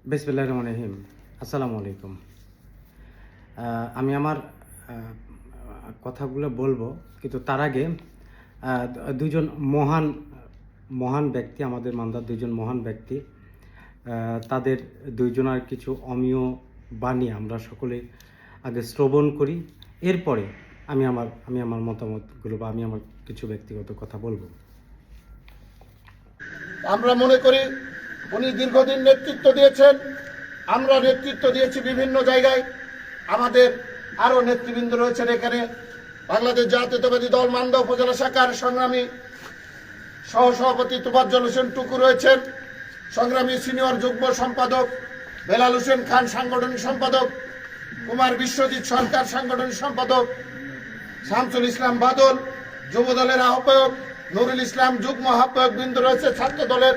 বিসমিল্লাহির রহমানির রহিম। আসসালামু আলাইকুম। আমি আমার কথাগুলো বলবো, কিন্তু তার আগে দুজন মহান মহান ব্যক্তি, আমাদের মান্দার দুজন মহান ব্যক্তি, তাদের দুইজনের কিছু অমীয় বাণী আমরা সকলে আগে শ্রবণ করি। এরপরে আমি আমার মতামতগুলো বা আমি আমার কিছু ব্যক্তিগত কথা বলবো। আমরা মনে করি উনি দীর্ঘদিন নেতৃত্ব দিয়েছেন, আমরা নেতৃত্ব দিয়েছি বিভিন্ন জায়গায়। আমাদের আরও নেতৃবৃন্দ রয়েছেন এখানে। বাংলাদেশ জাতীয়তাবাদী দল মান্দা উপজেলা শাখার সংগ্রামী সহসভাপতি তোফাজ্জল হোসেন টুকু রয়েছেন, সংগ্রামী সিনিয়র যুগ্ম সম্পাদক বেলাল হোসেন খান সাংগঠনিক সম্পাদক, কুমার বিশ্বজিৎ সরকার সাংগঠনিক সম্পাদক, শামসুল ইসলাম বাদল যুব দলের আহ্বায়ক, নুরুল ইসলাম যুগ্ম আহ্বায়ক বৃন্দ রয়েছে, ছাত্র দলের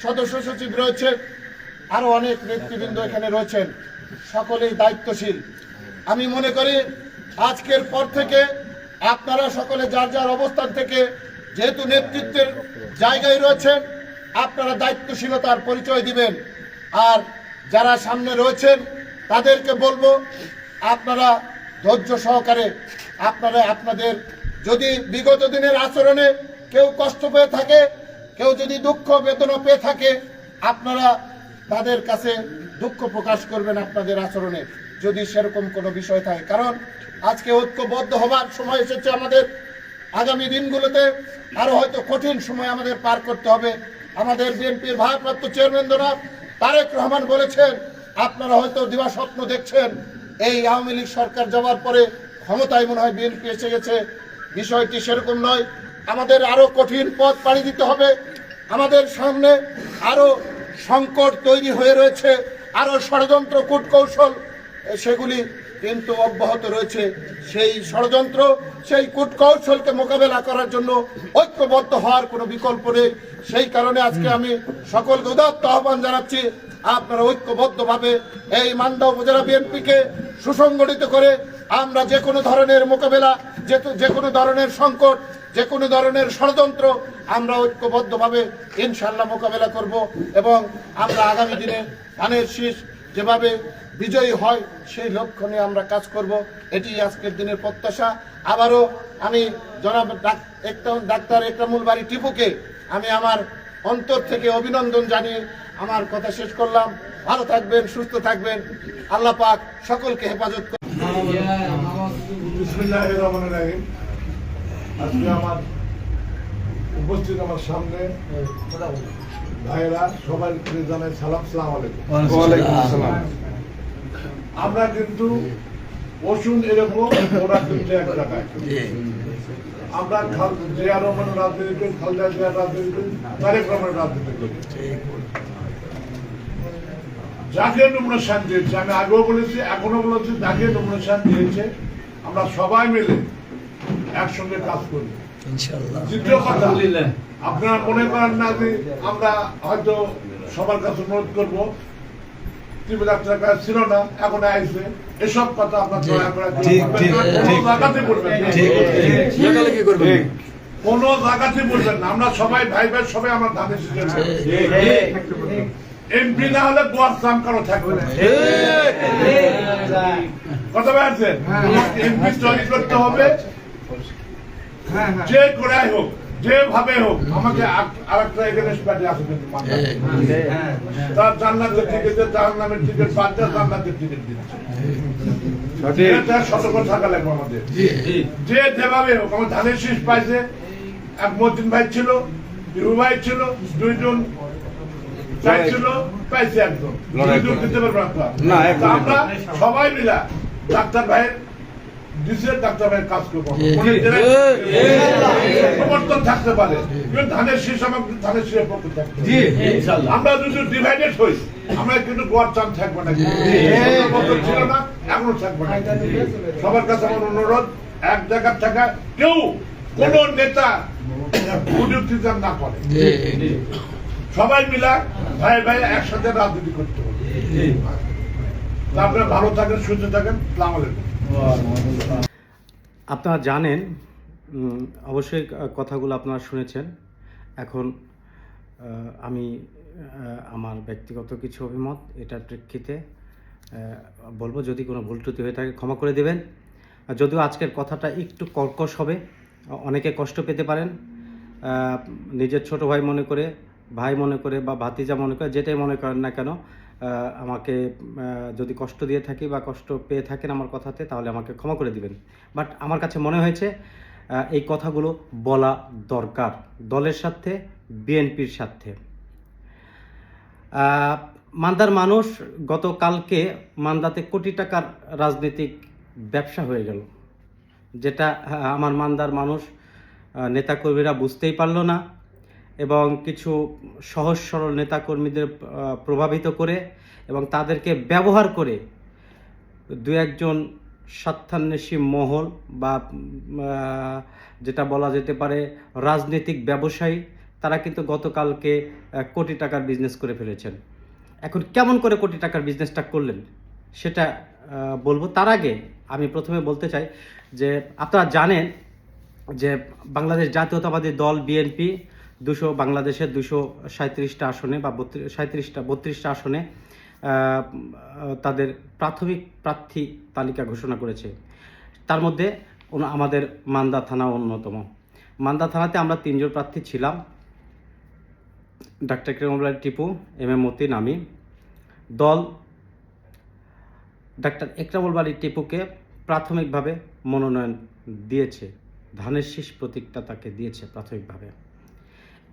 সদস্য সচিব রয়েছে, আরো অনেক নেতৃবৃন্দ এখানে রয়েছেন, সকলেই দায়িত্বশীল। আমি মনে করি আজকের পর থেকে আপনারা সকলে যার যার অবস্থান থেকে, যেহেতু নেতৃত্বের জায়গায় রয়েছেন, আপনারা দায়িত্বশীলতার পরিচয় দিবেন। আর যারা সামনে রয়েছেন তাদেরকে বলবো, আপনারা ধৈর্য সহকারে আপনাদের যদি বিগত দিনের আচরণে কেউ কষ্ট পেয়ে থাকে, কেউ যদি দুঃখ বেদনা পেয়ে থাকে, আপনারা তাদের কাছে দুঃখ প্রকাশ করবেন আপনাদের আচরণে, যদি সেরকম কোনো বিষয় থাকে। কারণ আজকে ঐক্যবদ্ধ হবার সময় এসেছে আমাদের। আগামী দিনগুলোতে আরো হয়তো কঠিন সময় আমাদের পার করতে হবে। আমাদের বিএনপির ভারপ্রাপ্ত চেয়ারম্যান জনাব তারেক রহমান বলেছেন, আপনারা হয়তো দিবা স্বপ্ন দেখছেন এই আওয়ামী লীগ সরকার যাওয়ার পরে ক্ষমতায় মনে হয় বিএনপি এসে গেছে। বিষয়টি সেরকম নয়। আমাদের আরো কঠিন পথ পাড়ি দিতে হবে। আমাদের সামনে আরো সংকট তৈরি হয়ে রয়েছে, আরো ষড়যন্ত্র কূটকৌশল সেগুলি কিন্তু অব্যাহত রয়েছে। সেই ষড়যন্ত্র, সেই কূটকৌশলকে মোকাবেলা করার জন্য ঐক্যবদ্ধ হওয়ার কোনো বিকল্প নেই। সেই কারণে আজকে আমি সকলকে উদাত্ত আহ্বান জানাচ্ছি, আপনারা ঐক্যবদ্ধভাবে এই মান্দা উপজেলা বিএনপিকে সুসংগঠিত করে আমরা যে কোনো ধরনের মোকাবেলা, যে কোনো ধরনের সংকট, যে কোনো ধরনের ষড়যন্ত্র আমরা ঐক্যবদ্ধভাবে ইনশাল্লাহ মোকাবেলা করব এবং আমরা আগামী দিনে ধানের শীষ যেভাবে বিজয়ী হয় সেই লক্ষ্য নিয়ে আমরা কাজ করব। এটি আজকের দিনের প্রত্যাশা। আবারও আমি জনাব ডাক্তার একরামুল বারী টিপুকে আমি আমার অন্তর থেকে অভিনন্দন জানিয়ে আমার কথা শেষ করলাম। ভালো থাকবেন, সুস্থ থাকবেন, আল্লাহ পাক সকলকে হেফাজত করুন। বিসমিল্লাহির রহমানির রহিম। আজকে আমার উপস্থিত আমার সামনে ভাইরা সবাই জানাই সালাম, সালাম আলাইকুম। আমরা কিন্তু ওষুধ এরকম, ওরা কিন্তু এক জায়গায়। আমরা জিয়া রহমানের রাজনীতি করি, খালেদা জিয়ার রাজনীতি করি, তারেক রহমানের রাজনীতি করি। যাকে নমিনেশন দিয়েছে, আমি আগেও বলেছি এখনো বলেছি, যাকে নমিনেশন দিয়েছে আমরা সবাই মিলে একসঙ্গে কাজ করি। দ্বিতীয় কথা, আপনারা মনে করেন না যে আমরা হয়তো সবার কাছে অনুরোধ করবো, টিভির কাছে ছিল না এখন আইসে, এসব কথা আপনার দয়া করে জায়গাতে বলবেন, কোন জায়গাতে বলবেন না। আমরা সবাই ভাই ভাই, সবাই আমার ধানের শীষের এমপি না হলে গোয়ার চাম কারো থাকবে না। কথা বলছেন, এমপি তৈরি করতে হবে, যে করে হোক, যেভাবে হোক। আমাকে আরেকটা এগেনস্ট পার্টি আছে কিন্তু তার জান্নাতের টিকিটে, জাহান্নামের টিকিট বাদ দিয়ে জান্নাতের টিকিট দিচ্ছে। সতর্ক থাকা লাগবে আমাদের, যে যেভাবে হোক। আমার ধানের শীষ পাইছে, এক মতিন ভাই ছিল, বিরু ভাই ছিল, দুইজন চাইছিল, পাইছে একজন, দুইজন দিতে পারবো না। আমরা সবাই মিলা ডাক্তার ভাইয়ের ডাক্তার ভাইয়ের কাজ করবো, পরিবর্তন থাকতে পারে। ধানের শীষ আমাকে ধানের শীষের পক্ষে থাকতে, আমরা যদি ডিভাইডেড হই আমরা কিন্তু গোয়ার চান থাকবো না, ছিল না, এখনো থাকবো না। সবার কাছে আমার অনুরোধ, এক জায়গায় থাকা, কেউ কোন নেতা প্রযুক্তিদান না করে, সবাই মিলা ভাই ভাই একসাথে রাজনীতি করতে হবে। তারপরে ভালো থাকেন, সুস্থ থাকেন। আসসালামু আলাইকুম। আপনারা জানেন, অবশ্যই কথাগুলো আপনারা শুনেছেন। এখন আমি আমার ব্যক্তিগত কিছু অভিমত, এটার প্রেক্ষিতে বলবো যদি কোনো ভুল ত্রুটি হয়ে থাকে ক্ষমা করে দেবেন। যদিও আজকের কথাটা একটু কর্কশ হবে, অনেকে কষ্ট পেতে পারেন, নিজের ছোট ভাই মনে করে, ভাই মনে করে বা ভাতিজা মনে করে, যেটাই মনে করেন না কেন, আমাকে যদি কষ্ট দিয়ে থাকি বা কষ্ট পেয়ে থাকেন আমার কথাতে, তাহলে আমাকে ক্ষমা করে দিবেন। বাট আমার কাছে মনে হয়েছে এই কথাগুলো বলা দরকার দলের স্বার্থে, বিএনপির স্বার্থে। মান্দার মানুষ গতকালকে মান্দাতে কোটি টাকার রাজনৈতিক ব্যবসা হয়ে গেল, যেটা আমার মান্দার মানুষ নেতাকর্মীরা বুঝতেই পারলো না, এবং কিছু সহজ সরল নেতাকর্মীদের প্রভাবিত করে এবং তাদেরকে ব্যবহার করে দু একজন স্বার্থান্বেষী মহল বা যেটা বলা যেতে পারে রাজনৈতিক ব্যবসায়ী, তারা কিন্তু গতকালকে কোটি টাকার বিজনেস করে ফেলেছেন। এখন কেমন করে কোটি টাকার বিজনেসটা করলেন সেটা বলবো। তার আগে আমি প্রথমে বলতে চাই যে আপনারা জানেন যে বাংলাদেশ জাতীয়তাবাদী দল বিএনপি বাংলাদেশের 237টা আসনে বা 32টা আসনে তাদের প্রাথমিক প্রার্থী তালিকা ঘোষণা করেছে। তার মধ্যে আমাদের মান্দা থানা অন্যতম। মান্দা থানাতে আমরা 3 জন প্রার্থী ছিলাম, ডাক্তার একরামুল বারী টিপু, MM মতিন, আমি। দল ডাক্তার একরামুল বারী টিপুকে প্রাথমিকভাবে মনোনয়ন দিয়েছে, ধানের শীষ প্রতীকটা তাকে দিয়েছে প্রাথমিকভাবে।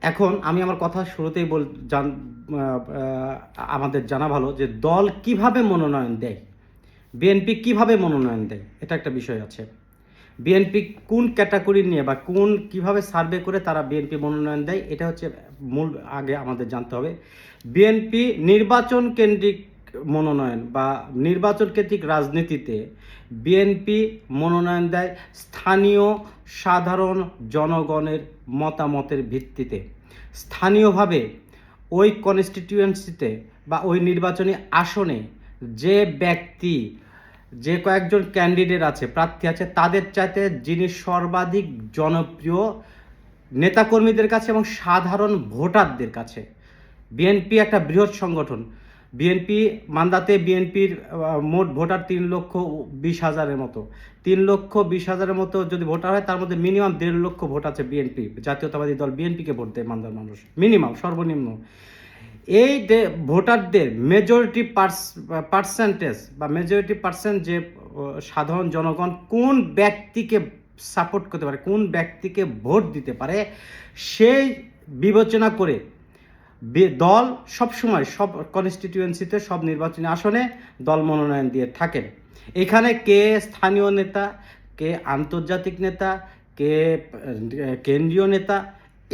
এখন আমি আমার কথা শুরুতেই আমাদের জানা ভালো যে দল কিভাবে মনোনয়ন দেয়, বিএনপি কিভাবে মনোনয়ন দেয়, এটা একটা বিষয় আছে। বিএনপি কোন ক্যাটাগরি নিয়ে বা কিভাবে সার্ভে করে তারা বিএনপি মনোনয়ন দেয়, এটা হচ্ছে মূল আগে আমাদের জানতে হবে। বিএনপি নির্বাচন কেন্দ্রিক মনোনয়ন বা নির্বাচন কেন্দ্রিক রাজনীতিতে বিএনপি মনোনয়ন দেয় স্থানীয় সাধারণ জনগণের মতামতের ভিত্তিতে। স্থানীয়ভাবে ওই কনস্টিটিউয়েন্সিতে বা ওই নির্বাচনী আসনে যে কয়েকজন ক্যান্ডিডেট আছে, প্রার্থী আছে, তাদের চাইতে যিনি সর্বাধিক জনপ্রিয় নেতাকর্মীদের কাছে এবং সাধারণ ভোটারদের কাছে। বিএনপি একটা বৃহৎ সংগঠন। মান্দাতে বিএনপির মোট ভোটার 3,20,000-এর মতো। 3,20,000-এর মতো যদি ভোটার হয়, তার মধ্যে মিনিমাম 1.5 লক্ষ ভোট আছে বিএনপি, জাতীয়তাবাদী দল বিএনপিকে ভোট দেয় মান্দার মানুষ, মিনিমাম, সর্বনিম্ন। এই ভোটারদের মেজরিটি পার্সেন্ট যে সাধারণ জনগণ কোন ব্যক্তিকে সাপোর্ট করতে পারে, কোন ব্যক্তিকে ভোট দিতে পারে, সেই বিবেচনা করে দল সবসময় সব কনস্টিটিউয়েন্সিতে, সব নির্বাচনী আসনে দল মনোনয়ন দিয়ে থাকেন। এখানে কে স্থানীয় নেতা, কে আন্তর্জাতিক নেতা, কে কেন্দ্রীয় নেতা,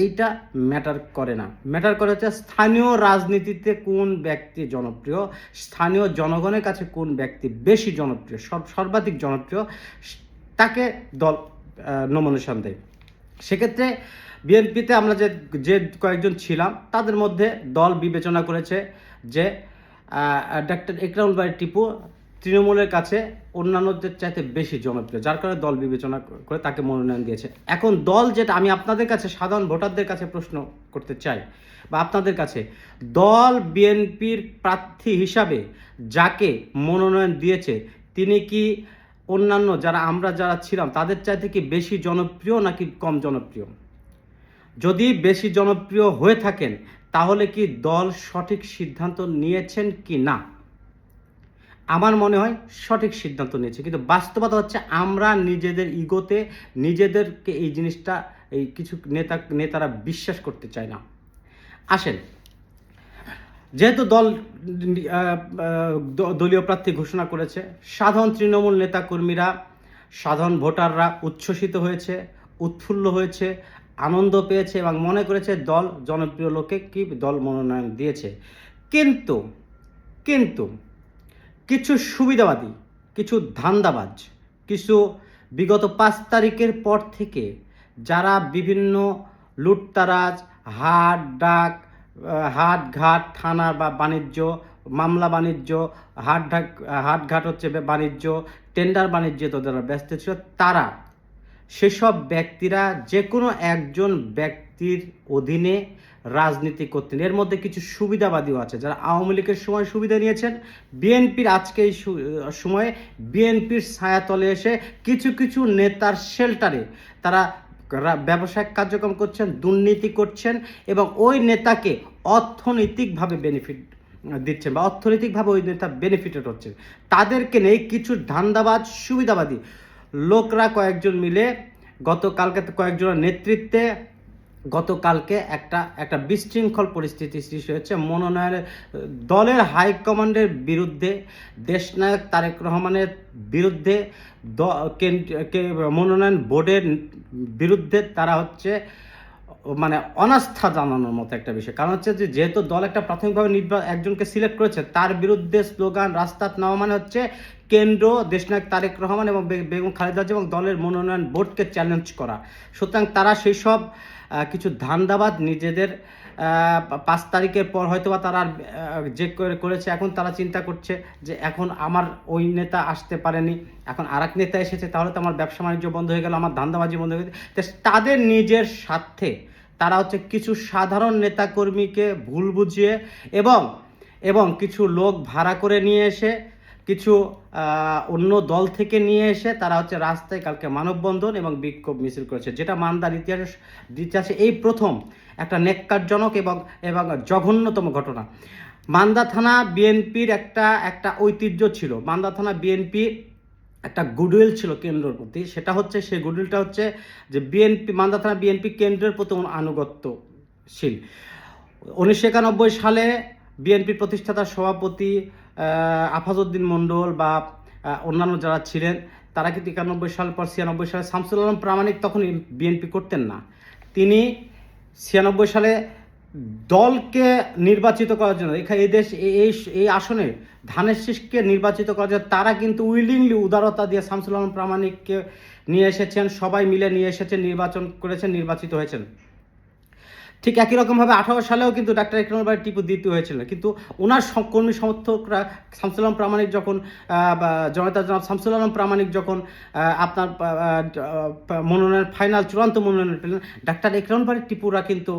এইটা ম্যাটার করে না। ম্যাটার করে হচ্ছে স্থানীয় রাজনীতিতে কোন ব্যক্তি জনপ্রিয়, স্থানীয় জনগণের কাছে কোন ব্যক্তি বেশি জনপ্রিয়, সর্বাধিক জনপ্রিয়, তাকে দল নমিনেশন দেয়। সেক্ষেত্রে বিএনপিতে আমরা যে কয়েকজন ছিলাম, তাদের মধ্যে দল বিবেচনা করেছে যে ডাক্তার একরামুল বারী টিপু তৃণমূলের কাছে অন্যান্যদের চাইতে বেশি জনপ্রিয়, যার কারণে দল বিবেচনা করে তাকে মনোনয়ন দিয়েছে। এখন দল যেটা আমি আপনাদের কাছে, সাধারণ ভোটারদের কাছে প্রশ্ন করতে চাই বা আপনাদের কাছে, দল বিএনপির প্রার্থী হিসাবে যাকে মনোনয়ন দিয়েছে, তিনি কি অন্যান্য আমরা যারা ছিলাম তাদের চাইতে কি বেশি জনপ্রিয় নাকি কম জনপ্রিয়? যদি বেশি জনপ্রিয় হয়ে থাকেন, তাহলে কি দল সঠিক সিদ্ধান্ত নিয়েছেন কি না? আমার মনে হয় সঠিক সিদ্ধান্ত নিয়েছে, কিন্তু বাস্তবতা হচ্ছে আমরা নিজেদের ইগোতে নিজেদেরকে এই জিনিসটা, এই কিছু নেতারা বিশ্বাস করতে চায় না। আসেন, যেহেতু দল দলীয় প্রার্থী ঘোষণা করেছে, সাধারণ তৃণমূল নেতাকর্মীরা, সাধারণ ভোটাররা উচ্ছ্বসিত হয়েছে, উৎফুল্ল হয়েছে, আনন্দ পেয়েছে এবং মনে করেছে দল জনপ্রিয় লোকে কি দল মনোনয়ন দিয়েছে। কিন্তু কিছু সুবিধাবাদী, কিছু ধান্দাবাজ, কিছু বিগত 5 তারিখের পর থেকে যারা বিভিন্ন লুটতারাজ, হাটঘাট, থানা বা বাণিজ্য, মামলা বাণিজ্য, হাটঘাট হচ্ছে বাণিজ্য, টেন্ডার বাণিজ্যে যারা ব্যস্ত ছিল, তারা সেসব ব্যক্তিরা যে কোনো একজন ব্যক্তি ব্যক্তির অধীনে রাজনীতি করতেন। এর মধ্যে কিছু সুবিধাবাদীও আছে, যারা আওয়ামী লীগের সময় সুবিধা নিয়েছেন, বিএনপির আজকে এই সময়ে বিএনপির ছায়াতলে এসে কিছু কিছু নেতার শেল্টারে তারা ব্যবসায়িক কার্যক্রম করছেন, দুর্নীতি করছেন এবং ওই নেতাকে অর্থনৈতিকভাবে বেনিফিট দিচ্ছেন বা অর্থনৈতিকভাবে ওই নেতা বেনিফিটেড হচ্ছেন। তাদেরকে নেই কিছু ধান্দাবাজ সুবিধাবাদী লোকরা কয়েকজন মিলে গতকালকে কয়েকজনের নেতৃত্বে গতকালকে একটা বিশৃঙ্খল পরিস্থিতি সৃষ্টি হয়েছে। মনোনয়নের দলের হাইকমান্ডের বিরুদ্ধে, দেশনায়ক তারেক রহমানের বিরুদ্ধে, মনোনয়ন বোর্ডের বিরুদ্ধে তারা হচ্ছে মানে অনাস্থা জানানোর মতো একটা বিষয়। কারণ হচ্ছে যে যেহেতু দল একটা প্রাথমিকভাবে একজনকে সিলেক্ট করেছে, তার বিরুদ্ধে স্লোগান রাস্তাত নামা মানে হচ্ছে কেন্দ্র, দেশনায়ক তারেক রহমান এবং বেগম খালেদা জিয়া এবং দলের মনোনয়ন বোর্ডকে চ্যালেঞ্জ করা। সুতরাং তারা সেই সব কিছু ধান্দাবাদ নিজেদের 5 তারিখের পর হয়তো বা তারা যে করেছে, এখন তারা চিন্তা করছে যে এখন আমার ওই নেতা আসতে পারেনি, এখন আরেক নেতা এসেছে, তাহলে তো আমার ব্যবসা বাণিজ্য বন্ধ হয়ে গেল, আমার ধান্দাবাজি বন্ধ হয়ে গেছে। তাদের নিজের স্বার্থে তারা হচ্ছে কিছু সাধারণ নেতাকর্মীকে ভুল বুঝিয়ে এবং কিছু লোক ভাড়া করে নিয়ে এসে, কিছু অন্য দল থেকে নিয়ে এসে তারা হচ্ছে রাস্তায় কালকে মানববন্ধন এবং বিক্ষোভ মিছিল করেছে, যেটা মান্দার ইতিহাসে এই প্রথম একটা নেক্কারজনক এবং জঘন্যতম ঘটনা। মান্দা থানা বিএনপির একটা ঐতিহ্য ছিল, মান্দা থানা বিএনপি একটা গুডউইল ছিল কেন্দ্রের প্রতি। সেটা হচ্ছে, সেই গুডউইলটা হচ্ছে যে মান্দা থানা বিএনপি কেন্দ্রের প্রতি আনুগত্যশীল। 1991 সালে বিএনপির প্রতিষ্ঠাতা সভাপতি আফাজউদ্দিন মণ্ডল বা অন্যান্য যারা ছিলেন, তারা কিন্তু 91 সাল পর 96 সালে শামসুল আলম প্রামাণিক তখন বিএনপি করতেন না। তিনি 96 সালে দলকে নির্বাচিত করার জন্য এই আসনে ধানের শীষকে নির্বাচিত করার জন্য তারা কিন্তু উইলিংলি উদারতা দিয়ে শামসুল আলম প্রামাণিককে নিয়ে এসেছেন, সবাই মিলে নিয়ে এসেছেন, নির্বাচন করেছেন, নির্বাচিত হয়েছেন। ঠিক একই রকমভাবে 18 সালেও কিন্তু ডাক্তার ইকরামুল বারী টিপু দ্বিতীয় হয়েছিলেন, কিন্তু ওনার কর্মী সমর্থকরা শামসুল আলম প্রামাণিক যখন জনতা জনাব শামসুল আলম প্রামাণিক যখন আপনার মনোনয়ন ফাইনাল চূড়ান্ত মনোনয়ন পেলেন, ডাক্তার ইকরামুল বারী টিপুরা কিন্তু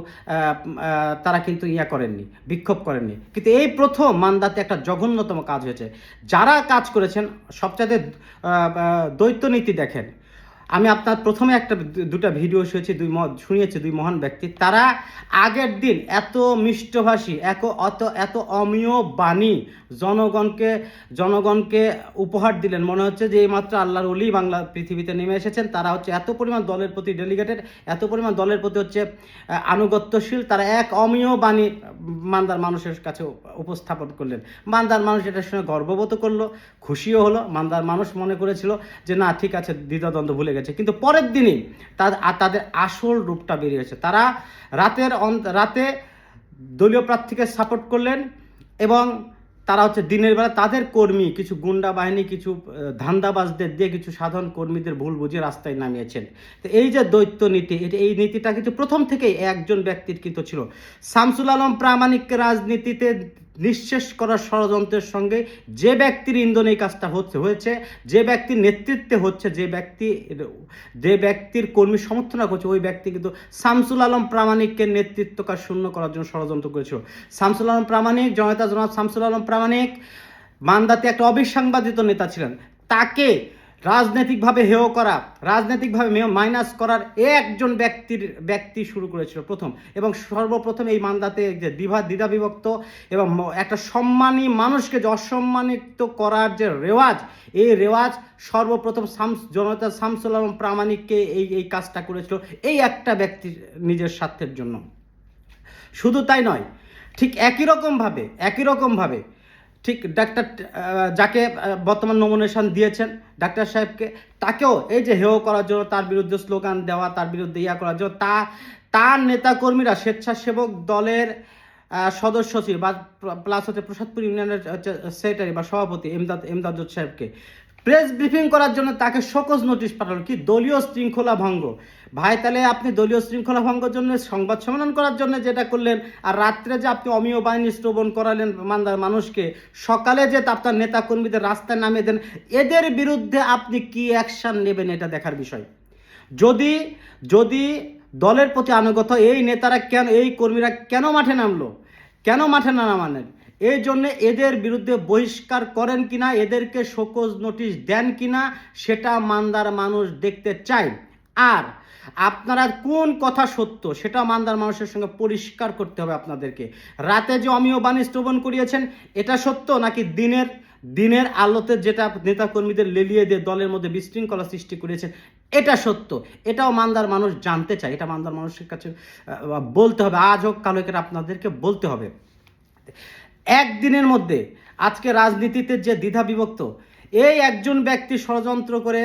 তারা কিন্তু করেননি, বিক্ষোভ করেননি। কিন্তু এই প্রথম মান্দাতে একটা জঘন্যতম কাজ হয়েছে। যারা কাজ করেছেন সবচাইতে দ্বৈত নীতি দেখেন। আমি আপনার প্রথমে দুটা ভিডিও শুনিয়েছি দুই মহান ব্যক্তি। তারা আগের দিন এত মিষ্টভাষী, এত অমীয় বাণী জনগণকে উপহার দিলেন, মনে হচ্ছে যে এইমাত্র আল্লাহর ওলি বাংলা পৃথিবীতে নেমে এসেছেন। তারা হচ্ছে এত পরিমাণ দলের প্রতি ডেলিগেটেড, এত পরিমাণ দলের প্রতি হচ্ছে আনুগত্যশীল। তারা এক অমীয় বাণী মান্দার মানুষের কাছে উপস্থাপন করলেন। মান্দার মানুষ এটার সঙ্গে গর্ববোধ করলো, খুশিও হলো। মান্দার মানুষ মনে করেছিল যে না, ঠিক আছে, দ্বিধাদ্বন্দ্ব ভুলে গেছে। কিন্তু পরের দিনই তাদের আসল রূপটা বেরিয়েছে। তারা রাতে দলীয় প্রার্থীকে সাপোর্ট করলেন এবং তারা হচ্ছে দিনের বেলা তাদের কর্মী, কিছু গুন্ডা বাহিনী, কিছু ধান্দাবাজদের দিয়ে কিছু সাধারণ কর্মীদের ভুল বুঝিয়ে রাস্তায় নামিয়েছেন। তো এই যে দ্বৈত নীতি, এই নীতিটা কিন্তু প্রথম থেকেই একজন ব্যক্তির কিন্তু ছিল। শামসুল আলম প্রামাণিককে রাজনীতিতে নিঃশেষ করার ষড়যন্ত্রের সঙ্গে যে ব্যক্তির ইন্ধনে এই কাজটা হয়েছে, যে ব্যক্তির নেতৃত্বে হচ্ছে, যে ব্যক্তির কর্মী সমর্থনা করছে, ওই ব্যক্তি কিন্তু শামসুল আলম প্রামাণিককে নেতৃত্ব কাজ শূন্য করার জন্য ষড়যন্ত্র করেছিল। শামসুল আলম প্রামাণিক, জনতা জনাব শামসুল আলম প্রামাণিক মান্দাতে একটা অবিসংবাদিত নেতা ছিলেন। তাকে রাজনৈতিকভাবে হেয় করা, রাজনৈতিকভাবে মাইনাস করার একজন ব্যক্তি শুরু করেছিল প্রথম এবং সর্বপ্রথম। এই মান্দাতে যে দ্বিধা বিভক্ত এবং একটা সম্মানী মানুষকে যে অসম্মানিত করার যে রেওয়াজ, এই রেওয়াজ সর্বপ্রথম জনতা শামসুল আলম প্রামাণিককে এই কাজটা করেছিল, এই একটা ব্যক্তির নিজের স্বার্থের জন্য। শুধু তাই নয়, ঠিক একই রকমভাবে ঠিক ডাক্তার যাকে বর্তমান নমিনেশন দিয়েছেন ডাক্তার সাহেবকে, তাকেও এই যে হেয় করার জন্য, তার বিরুদ্ধে স্লোগান দেওয়া, তার বিরুদ্ধে করার জন্য তার নেতাকর্মীরা, স্বেচ্ছাসেবক দলের সদস্য ছিল বা প্লাস হচ্ছে প্রসাদপুর ইউনিয়নের সেক্রেটারি বা সভাপতি এমদাদুল সাহেবকে প্রেস ব্রিফিং করার জন্য তাকে শোকজ নোটিশ পাঠালো। কি দলীয় শৃঙ্খলা ভঙ্গ! ভাই, তাহলে আপনি দলীয় শৃঙ্খলা ভঙ্গের জন্য সংবাদ সম্মেলন করার জন্য যেটা করলেন, আর রাত্রে যে আপনি অমীয় বাহিনী শ্রবণ করালেন মান্দার মানুষকে, সকালে যে আপনার নেতা কর্মীদের রাস্তায় নামিয়ে দেন, এদের বিরুদ্ধে আপনি কি অ্যাকশন নেবেন এটা দেখার বিষয়। যদি দলের প্রতি আনুগত এই নেতারা কেন, এই কর্মীরা কেন মাঠে নামলো, কেন মাঠে না নামালেন? এই জন্যে এদের বিরুদ্ধে বহিষ্কার করেন কিনা, এদেরকে শোকজ নোটিশ দেন কিনা, সেটা মান্দার মানুষ দেখতে চায়। আর আপনারা কোন কথা সত্য সেটা মান্দার মানুষের সঙ্গে পরিষ্কার করতে হবে আপনাদেরকে। রাতে যে অমিয় বাণী শ্রবণ করিয়েছেন এটা সত্য, নাকি দিনের আলোতে যেটা নেতাকর্মীদের লেলিয়ে দিয়ে দলের মধ্যে বিশৃঙ্খলা সৃষ্টি করেছেন এটা সত্য? এটাও মান্দার মানুষ জানতে চায়। এটা মান্দার মানুষের কাছে বলতে হবে, আজ হোক কাল হোক, এটা আপনাদেরকে বলতে হবে। একদিনের মধ্যে আজকে রাজনীতিতে যে দ্বিধা বিভক্ত, এই একজন ব্যক্তি ষড়যন্ত্র করে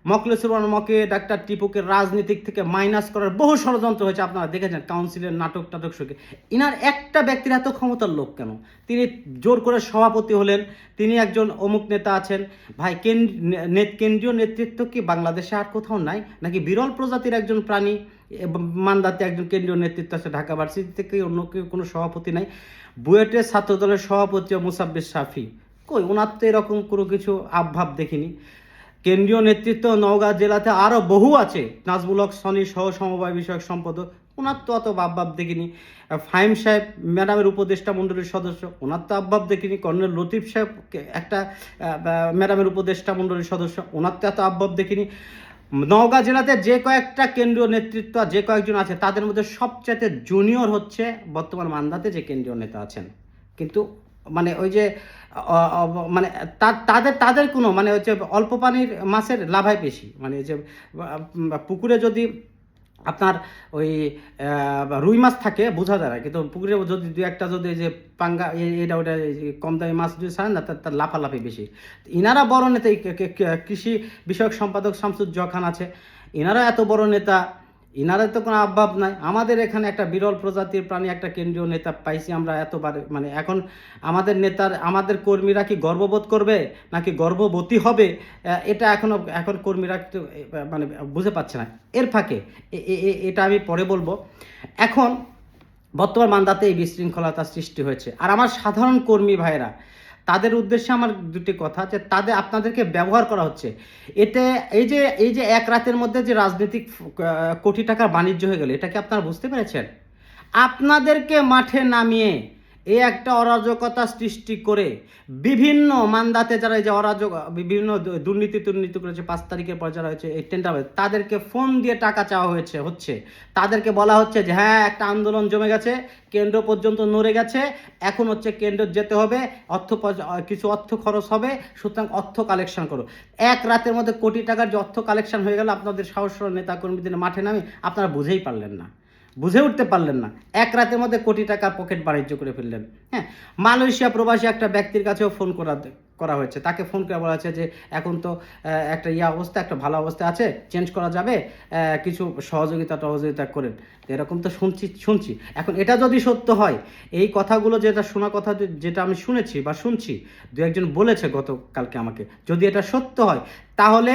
মখলেছুর রহমানকে, ডাক্তার টিপুকে রাজনীতিক থেকে মাইনাস করার বহু ষড়যন্ত্র হয়েছে, আপনারা দেখেছেন কাউন্সিলের নাটক শুকে। ইনার একটা ব্যক্তির এত ক্ষমতার লোক কেন? তিনি জোর করে সভাপতি হলেন, তিনি একজন অমুক নেতা আছেন। ভাই কেন্দ্রীয় নেতৃত্ব কি বাংলাদেশে আর কোথাও নাই? নাকি বিরল প্রজাতির একজন প্রাণী মান্দাতে একজন কেন্দ্রীয় নেতৃত্ব আছে, ঢাকা ভার্সিটি থেকে অন্য কেউ কোনো সভাপতি নাই? বুয়েটের ছাত্রদলের সভাপতি মুসাব্বির শাফি, কই ওনার তো এরকম কোনো কিছু আবভাব দেখিনি। কেন্দ্রীয় নেতৃত্ব নওগাঁ জেলাতে আরও বহু আছে, নাজমুল হক সনি সহ সমবায় বিষয়ক সম্পাদক, ওনার তো অত আবভাব দেখিনি। ফাহিম সাহেব ম্যাডামের উপদেষ্টা মণ্ডলীর সদস্য, ওনার তো আবভাব দেখিনি। কর্নেল লতিফ সাহেব একটা ম্যাডামের উপদেষ্টা মণ্ডলীর সদস্য, ওনার তো এত আবভাব দেখিনি। নওগাঁ জেলাতে যে কয়েকটা কেন্দ্রীয় নেতৃত্ব যে কয়েকজন আছে তাদের মধ্যে সবচেয়ে জুনিয়র হচ্ছে বর্তমান মান্দাতে যে কেন্দ্রীয় নেতা আছেন। কিন্তু মানে ওই যে মানে তাদের কোনো মানে হচ্ছে অল্প পানির মাছের লাভাই বেশি। মানে যে পুকুরে যদি আপনার ওই রুই মাছ থাকে বোঝা যায় না, কিন্তু পুকুরে যদি দু একটা যদি যে পাঙ্গা এটা ওটা কম দামি মাছ যদি ছাড়েন না, তার লাফালাফি বেশি। ইনারা বড় নেতা, কৃষি বিষয়ক সম্পাদক শামসুজ্জোহা খান আছে, ইনারা এত বড় নেতা, ইনারা তো কোনো আবভাব নাই। আমাদের এখানে একটা বিরল প্রজাতির প্রাণী একটা কেন্দ্রীয় নেতা পাইছি আমরা এতবার। মানে এখন আমাদের আমাদের কর্মীরা কি গর্ববোধ করবে নাকি গর্ভবতী হবে, এটা এখন কর্মীরা মানে বুঝে পাচ্ছে না। এর ফাঁকে এটা আমি পরে বলবো। এখন বর্তমান মান্দাতে এই বিশৃঙ্খলতার সৃষ্টি হয়েছে, আর আমার সাধারণ কর্মী ভাইয়েরা, তাদের উদ্দেশ্যে আমার দুটি কথা, যে আপনাদেরকে ব্যবহার করা হচ্ছে। এতে এই যে এক রাতের মধ্যে যে রাজনৈতিক কোটি টাকার বাণিজ্য হয়ে গেল, এটা কি আপনারা বুঝতে পেরেছেন? আপনাদেরকে মাঠে নামিয়ে এই একটা অরাজকতা সৃষ্টি করে বিভিন্ন মান্দাতে যারা এই যে বিভিন্ন দুর্নীতি করেছে, 5 তারিখের পর যারা হয়েছে এই টেন্ডার, তাদেরকে ফোন দিয়ে টাকা চাওয়া হচ্ছে। তাদেরকে বলা হচ্ছে যে হ্যাঁ একটা আন্দোলন জমে গেছে, কেন্দ্র পর্যন্ত নড়ে গেছে, এখন হচ্ছে কেন্দ্র যেতে হবে, কিছু অর্থ খরচ হবে, সুতরাং অর্থ কালেকশন করো। এক রাতের মধ্যে কোটি টাকার যে অর্থ কালেকশন হয়ে গেল, আপনাদের সাহস নেতাকর্মীদের মাঠে নামে আপনারা বুঝে উঠতে পারলেন না। এক রাতের মধ্যে কোটি টাকার পকেট বাণিজ্য করে ফেললেন। হ্যাঁ, মালয়েশিয়া প্রবাসী একটা ব্যক্তির কাছেও ফোন করা হয়েছে, তাকে ফোন করে বলা হয়েছে যে এখন তো একটা অবস্থা, একটা ভালো অবস্থা আছে, চেঞ্জ করা যাবে, কিছু সহযোগিতা করেন। এরকম তো শুনছি। এখন এটা যদি সত্য হয়, এই কথাগুলো যেটা আমি শুনছি, দু একজন বলেছে গতকালকে আমাকে, যদি এটা সত্য হয়, তাহলে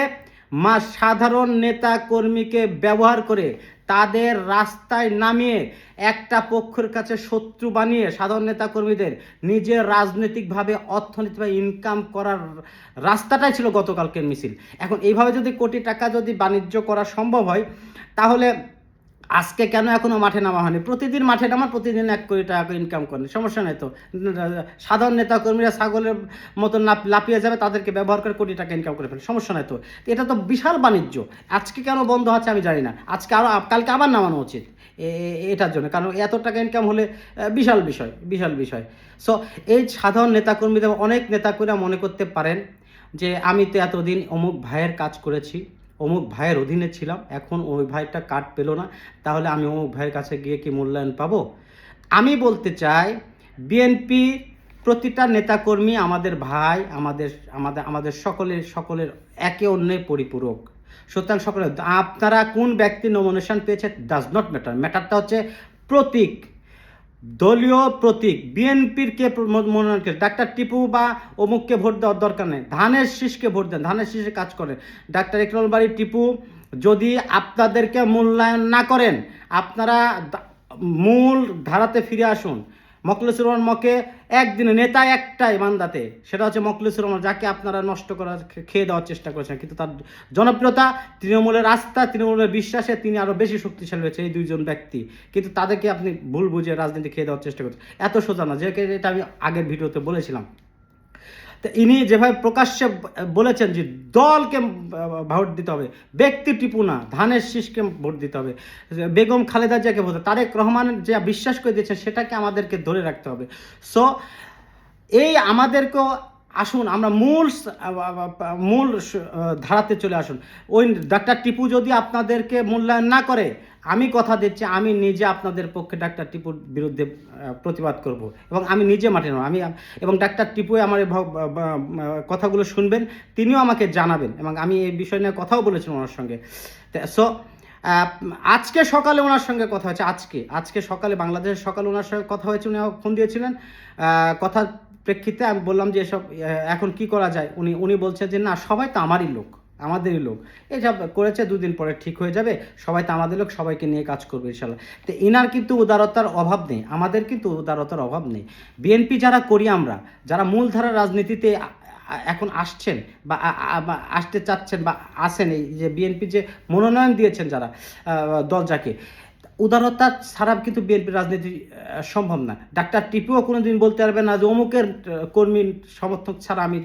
সাধারণ নেতা কর্মীকে ব্যবহার করে তাদের রাস্তায় নামিয়ে একটা পক্ষের কাছে শত্রু বানিয়ে সাধারণ নেতা কর্মীদের নিজের রাজনৈতিকভাবে অর্থনৈতিকভাবে ইনকাম করার রাস্তাটাই ছিল গতকালকের মিছিল। এখন এইভাবে যদি কোটি টাকা যদি বাণিজ্য করা সম্ভব হয়, তাহলে আজকে কেন এখনো মাঠে নামা হয়নি? প্রতিদিন মাঠে নামা, প্রতিদিন 1 কোটি টাকা ইনকাম করেন, সমস্যা নেই তো। সাধারণ নেতা কর্মীরা ছাগলের মতন লাফিয়ে যাবে, তাদেরকে ব্যবহার করে কোটি টাকা ইনকাম করে ফেলে, সমস্যা নেই তো। এটা তো বিশাল বাণিজ্য। আজকে কেন বন্ধ হচ্ছে আমি জানি না, কালকে আবার নামানো উচিত এটার জন্য, কারণ এত টাকা ইনকাম হলে বিশাল বিষয়। সো এই সাধারণ নেতাকর্মীদের অনেক নেতাকর্মীরা মনে করতে পারেন যে আমি তো এতদিন অমুক ভাইয়ের কাজ করেছি, অমুক ভাইয়ের অধীনে ছিলাম, এখন ওই ভাইটা কার্ড পেল না, তাহলে আমি অমুক ভাইয়ের কাছে গিয়ে কি মূল্যায়ন পাবো? আমি বলতে চাই, বিএনপি প্রতিটা নেতাকর্মী আমাদের ভাই, আমাদের সকলের একে অন্যের পরিপূরক। সুতরাং আপনারা কোন ব্যক্তি নমিনেশন পেয়েছে ডাজ নট ম্যাটারটা হচ্ছে প্রতীক, দলীয় প্রতীক। বিএনপির কে মনোনয়ন করে, ডাক্তার টিপু বা অমুককে ভোট দেওয়ার দরকার নেই, ধানের শীষকে ভোট দেন, ধানের শীষে কাজ করেন। ডাক্তার ইকরামুল বারী টিপু যদি আপনাদেরকে মূল্যায়ন না করেন, আপনারা মূল ধারাতে ফিরে আসুন। মখলেছুর রহমান মকে একদিনে নেতা একটাই মান্দাতে, সেটা হচ্ছে মখলেছুর রহমান, যাকে আপনারা নষ্ট করার খেয়ে দেওয়ার চেষ্টা করেছেন, কিন্তু তার জনপ্রিয়তা, তৃণমূলের আস্থা, তৃণমূলের বিশ্বাসে তিনি আরও বেশি শক্তিশালী হয়েছে এই দুইজন ব্যক্তি, কিন্তু তাদেরকে আপনি ভুল বুঝে রাজনীতি খেয়ে দেওয়ার চেষ্টা করছেন। এত সোজা না, যে এটা আমি আগের ভিডিওতে বলেছিলাম। তো ইনি যেভাবে প্রকাশ্যে বলেছেন যে দলকে ভোট দিতে হবে, ব্যক্তি টিপু না, ধানের শীষকে ভোট দিতে হবে, বেগম খালেদা জিয়াকে ভোট, তারেক রহমান যে বিশ্বাস করে দিয়েছেন সেটাকে আমাদেরকে ধরে রাখতে হবে। সো এই আমাদেরকেও আসুন আমরা মূল ধারাতে চলে আসুন। ওই ডাক্তার টিপু যদি আপনাদেরকে মূল্যায়ন না করে, আমি কথা দিচ্ছি আমি নিজে আপনাদের পক্ষে ডাক্তার টিপুর বিরুদ্ধে প্রতিবাদ করব, এবং আমি নিজে মাঠে নেব। এবং ডাক্তার টিপু আমার এই কথাগুলো শুনবেন, তিনিও আমাকে জানাবেন, এবং আমি এই বিষয় নিয়ে কথাও বলেছিলাম ওনার সঙ্গে। সো আজকে সকালে ওনার সঙ্গে কথা হয়েছে, আজকে সকালে বাংলাদেশের সকালে ওনার সঙ্গে কথা হয়েছে, উনি ফোন দিয়েছিলেন। কথার প্রেক্ষিতে আমি বললাম যে এসব এখন কি করা যায়। উনি বলছেন যে না, সবাই তো আমাদেরই লোক, এইসব করেছে, দুদিন পরে ঠিক হয়ে যাবে, সবাই তো আমাদের লোক, সবাইকে নিয়ে কাজ করবে ইনশাল্লাহ। তো এনার কিন্তু উদারতার অভাব নেই, আমাদের কিন্তু উদারতার অভাব নেই। বিএনপি যারা করি আমরা, যারা মূলধারা রাজনীতিতে এখন আসছেন বা আসতে চাচ্ছেন বা আসেন, এই যে বিএনপি যে মনোনয়ন দিয়েছেন যারা দল, যাকে উদারতা ছাড়া কিন্তু বিএনপির রাজনীতি সম্ভব না। ডাক্তার টিপুও কোনো দিন বলতে পারবে না যে অমুকের কর্মী সমর্থক ছাড়া আমি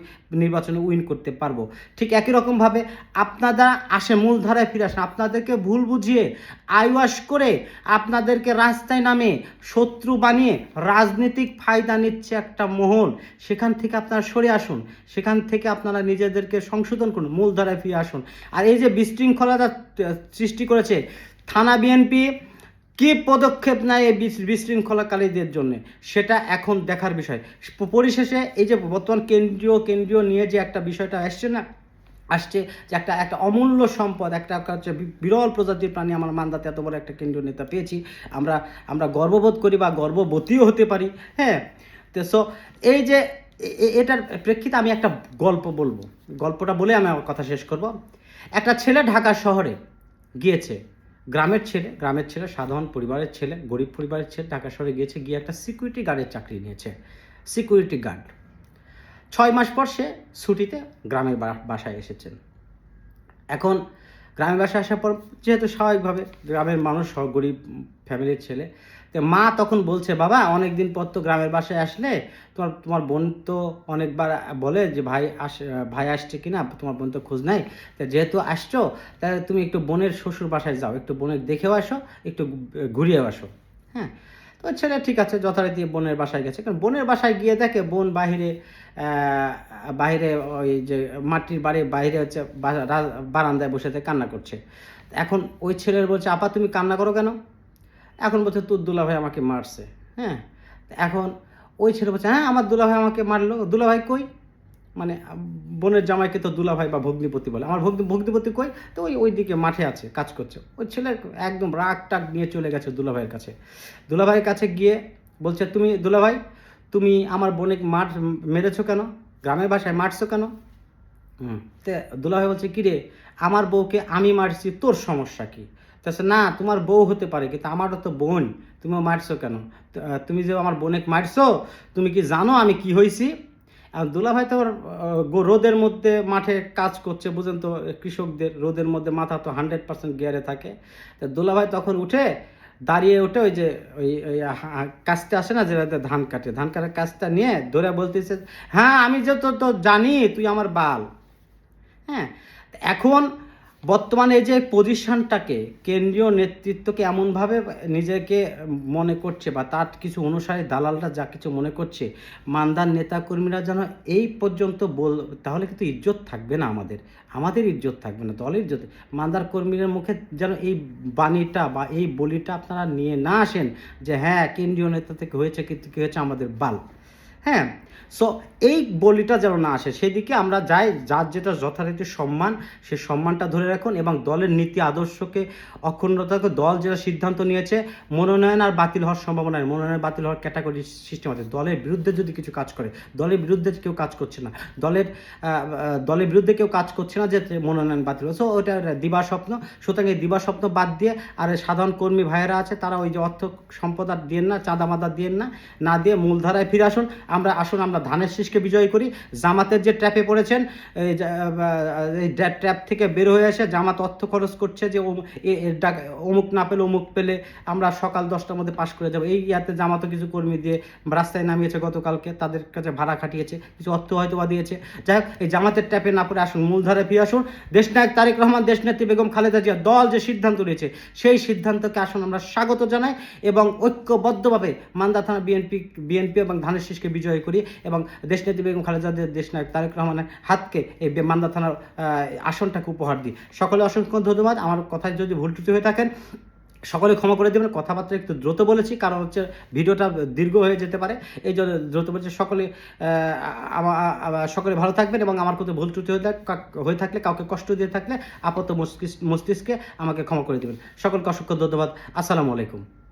নির্বাচনে উইন করতে পারবো। ঠিক একই রকমভাবে আপনারা আসে মূলধারায় ফিরে আসেন, আপনাদেরকে ভুল বুঝিয়ে আইওয়াশ করে আপনাদেরকে রাস্তায় নামে শত্রু বানিয়ে রাজনৈতিক ফায়দা নিচ্ছে একটা মহল, সেখান থেকে আপনারা সরে আসুন, সেখান থেকে আপনারা নিজেদেরকে সংশোধন করুন, মূলধারায় ফিরে আসুন। আর এই যে বিশৃঙ্খলতা সৃষ্টি করেছে থানা বিএনপি, কি পদক্ষেপ নেয় এই বিশৃঙ্খলাকারীদের জন্য, সেটা এখন দেখার বিষয়। পরিশেষে এই যে বর্তমান কেন্দ্রীয় নিয়ে যে একটা বিষয়টা আসছে যে একটা অমূল্য সম্পদ, একটা হচ্ছে বিরল প্রজাতির প্রাণী, আমার মান্দাতে এত বড় একটা কেন্দ্রীয় নেতা পেয়েছি, আমরা গর্ববোধ করি বা গর্ববতীও হতে পারি। হ্যাঁ, তো সো এই যে এটার প্রেক্ষিতে আমি একটা গল্প বলবো, গল্পটা বলে আমি আমার কথা শেষ করব। একটা ছেলে ঢাকা শহরে গিয়েছে, গ্রামের ছেলে, সাধারণ পরিবারের ছেলে, গরিব পরিবারের ছেলে, ঢাকা শহরে গিয়ে একটা সিকিউরিটি গার্ডের চাকরি নিয়েছে, সিকিউরিটি গার্ড। 6 মাস পর সে ছুটিতে গ্রামের বাসায় এসেছেন। এখন গ্রামের বাসায় আসার পর যেহেতু স্বাভাবিকভাবে গ্রামের মানুষ, গরিব ফ্যামিলির ছেলে, তো মা তখন বলছে, বাবা অনেকদিন পর তো গ্রামের বাসায় আসলে, তোমার বোন তো অনেকবার বলে যে ভাই আসছে কিনা, তোমার বোন তো খোঁজ নাই, তা যেহেতু আসছো তাহলে তুমি একটু বোনের শ্বশুর বাসায় যাও, একটু বোনের দেখেও আসো, একটু ঘুরিয়েও আসো। হ্যাঁ, তো ছেলে ঠিক আছে যথারীতি বোনের বাসায় গেছে। কারণ বোনের বাসায় গিয়ে দেখে বোন বাইরে ওই যে মাটির বাড়ির বাইরে হচ্ছে বারান্দায় বসে কান্না করছে। এখন ওই ছেলের বলছে, আপা তুমি কান্না করো কেন? এখন বলছে, তোর দুলাভাই আমাকে মারছে। হ্যাঁ, এখন ওই ছেলে বলছে, হ্যাঁ আমার দুলাভাই আমাকে মারলো। দুলাভাই কই? মানে বোনের জামাইকে তো দুলাভাই বা ভগ্নিপতি বলে, আমার ভগ্নিপতি কই? তো ওই দিকে মাঠে আছে, কাজ করছে। ওই ছেলে একদম রাগ টাগ নিয়ে চলে গেছে দুলাভাইয়ের কাছে গিয়ে বলছে, দুলাভাই তুমি আমার বোনে মেরেছো কেন? গ্রামের ভাষায় মারছো কেন? তো দুলাভাই বলছে, কিরে আমার বউকে আমি মারছি, তোর সমস্যা কি? তাছাড়া না, তোমার বউ হতে পারে কিন্তু আমারও তো বোন, তুমিও মারছো কেন? তুমি যে আমার বোনে মারছো, তুমি কি জানো আমি কি হয়েছি? আর দুলাভাই তো রোদের মধ্যে মাঠে কাজ করছে, বুঝেন তো কৃষকদের রোদের মধ্যে মাথা তো 100% গিয়ারে থাকে। তো দুলাভাই তখন দাঁড়িয়ে উঠে ওই যে ওই কাজটা আসে না, যেটা ধান কাটার কাজটা নিয়ে ধরে বলতেছে, হ্যাঁ আমি যে তো জানি তুই আমার বাল। হ্যাঁ, এখন বর্তমানে এই যে পজিশনটাকে কেন্দ্রীয় নেতৃত্বকে এমনভাবে নিজেকে মনে করছে বা তার কিছু অনুসারী দালালরা যা কিছু মনে করছে, মান্দার নেতাকর্মীরা যেন এই পর্যন্ত তাহলে কিন্তু ইজ্জত থাকবে না, আমাদের ইজ্জত থাকবে না, দলের ইজ্জত। মান্দার কর্মীদের মুখে যেন এই বাণীটা বা এই বলিটা আপনারা নিয়ে না আসেন যে হ্যাঁ কেন্দ্রীয় নেতা থেকে হয়েছে, কিন্তু কী হয়েছে আমাদের বাল। হ্যাঁ, সো এই বলিটা যেন না আসে, সেদিকে আমরা যাই, যার যেটা যথারীতি সম্মান, সেই সম্মানটা ধরে রাখুন এবং দলের নীতি আদর্শকে অক্ষুণ্ণতাকে দল যেটা সিদ্ধান্ত নিয়েছে, মনোনয়ন আর বাতিল হওয়ার সম্ভাবনা নেই। মনোনয়ন বাতিল হওয়ার ক্যাটাগরি সিস্টেম আছে। দলের বিরুদ্ধে যদি কিছু কাজ করে, দলের বিরুদ্ধে কেউ কাজ করছে না, দলের বিরুদ্ধে কেউ কাজ করছে না যে মনোনয়ন বাতিল। সো ওটা দিবা স্বপ্ন। সুতরাং এই দিবা স্বপ্ন বাদ দিয়ে আর সাধারণ কর্মী ভাইয়েরা আছে, তারা ওই যে অর্থ সম্পদ আর দিয়েন না, চাঁদা মাদা দিয়েন না দিয়ে মূলধারায় ফিরে আসুন। আমরা ধানের শীষকে বিজয় করি। জামাতের যে ট্র্যাপে পড়েছেন, এই ট্র্যাপ থেকে বের হয়ে এসে জামাত অর্থ খরচ করছে যে অমুক না পেলে অমুক পেলে আমরা সকাল 10টার মধ্যে পাশ করে যাবো, এই ইয়াতে জামাতও কিছু কর্মী দিয়ে রাস্তায় নামিয়েছে গতকালকে, তাদের কাছে ভাড়া খাটিয়েছে, কিছু অর্থ হয়তো বা দিয়েছে। যাই হোক, এই জামাতের ট্র্যাপে না পড়ে আসুন, মূলধারায় ফিরে আসুন। দেশনায়ক তারেক রহমান, দেশনেত্রী বেগম খালেদা জিয়া দল যে সিদ্ধান্ত নিয়েছে, সেই সিদ্ধান্তকে আসুন আমরা স্বাগত জানাই এবং ঐক্যবদ্ধভাবে মান্দা থানা বিএনপি এবং ধানের শীষকে বিজয় করি এবং দেশনেত্রী বেগম খালেদা জিয়া, দেশনায়ক তারেক রহমানের হাতকে এই মান্দা থানার আসনটাকে উপহার দিই। সকলে অসংখ্য ধন্যবাদ। আমার কথায় যদি ভুল ত্রুটি হয়ে থাকেন সকলে ক্ষমা করে দেবেন। কথাবার্তা একটু দ্রুত বলেছি, কারণ হচ্ছে ভিডিওটা দীর্ঘ হয়ে যেতে পারে, এই জন্য দ্রুত বলেছি। সকলে ভালো থাকবেন এবং আমার কোথাও ভুল ত্রুটি হয়ে থাকলে, কাউকে কষ্ট দিয়ে থাকলে আপাতত মস্তিষ্কে আমাকে ক্ষমা করে দেবেন। সকলকে অসংখ্য ধন্যবাদ। আসসালামু আলাইকুম।